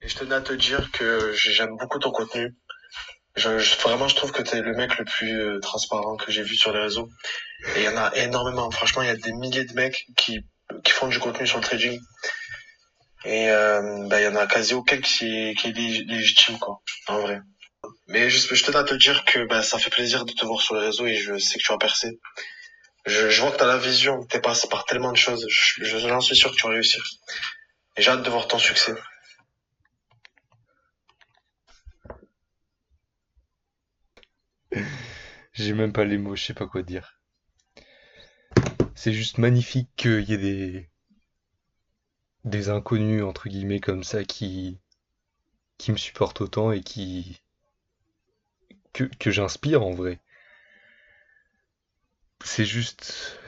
Et je tenais à te dire que j'aime beaucoup ton contenu. Vraiment, je trouve que t'es le mec le plus transparent que j'ai vu sur les réseaux. Et il y en a énormément. Franchement, il y a des milliers de mecs qui font du contenu sur le trading. Et bah, il y en a quasi aucun qui est légitime, quoi, en vrai. Mais je tenais à te dire que bah, ça fait plaisir de te voir sur les réseaux et je sais que tu vas percer. Je vois que t'as la vision, que t'es passé par tellement de choses. J'en suis sûr que tu vas réussir. Et j'ai hâte de voir ton succès. J'ai même pas les mots, je sais pas quoi dire. C'est juste magnifique qu'il y ait des inconnus, entre guillemets, comme ça, qui me supportent autant et que j'inspire en vrai. C'est juste,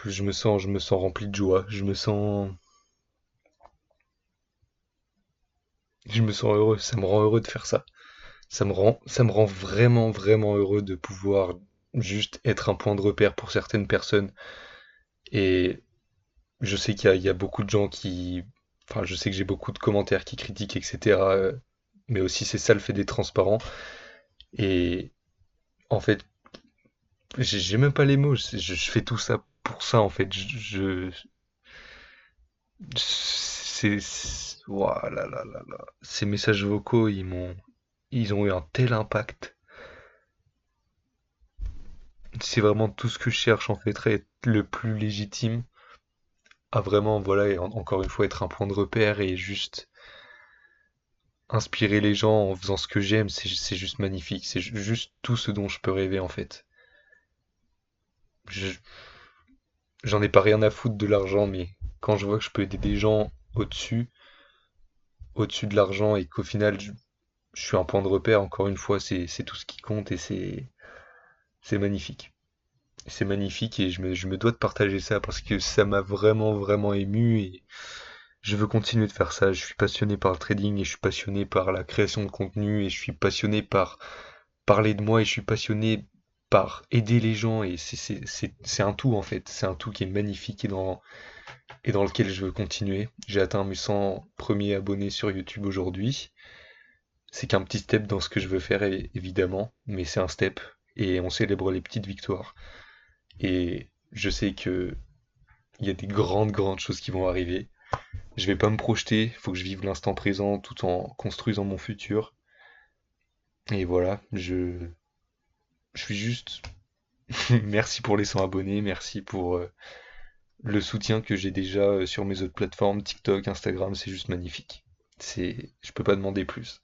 je me sens rempli de joie, je me sens heureux, ça me rend heureux de faire ça. Ça me rend vraiment, vraiment heureux de pouvoir juste être un point de repère pour certaines personnes. Et je sais qu'il y a beaucoup de gens enfin, je sais que j'ai beaucoup de commentaires qui critiquent, etc. Mais aussi, c'est ça le fait des transparents. Et en fait, j'ai même pas les mots. Je fais tout ça pour ça, en fait. Ouah là là là là. Ces messages vocaux, ils ont eu un tel impact. C'est vraiment tout ce que je cherche, en fait, être le plus légitime à vraiment, voilà, et encore une fois, être un point de repère et juste inspirer les gens en faisant ce que j'aime, c'est juste magnifique. C'est juste tout ce dont je peux rêver, en fait. Je- J'en ai pas rien à foutre de l'argent, mais quand je vois que je peux aider des gens au-dessus de l'argent et qu'au final, je suis un point de repère, encore une fois, c'est tout ce qui compte et c'est magnifique. C'est magnifique et je me dois de partager ça parce que ça m'a vraiment, vraiment ému et je veux continuer de faire ça. Je suis passionné par le trading et je suis passionné par la création de contenu et je suis passionné par parler de moi et je suis passionné par aider les gens et c'est un tout en fait. C'est un tout qui est magnifique et dans lequel je veux continuer. J'ai atteint mes 100 premiers abonnés sur YouTube aujourd'hui. C'est qu'un petit step dans ce que je veux faire évidemment, mais c'est un step et on célèbre les petites victoires. Et je sais que il y a des grandes, grandes choses qui vont arriver. Je vais pas me projeter, il faut que je vive l'instant présent tout en construisant mon futur. Et voilà, je suis juste merci pour les 100 abonnés, merci pour le soutien que j'ai déjà sur mes autres plateformes, TikTok, Instagram, c'est juste magnifique. Je peux pas demander plus.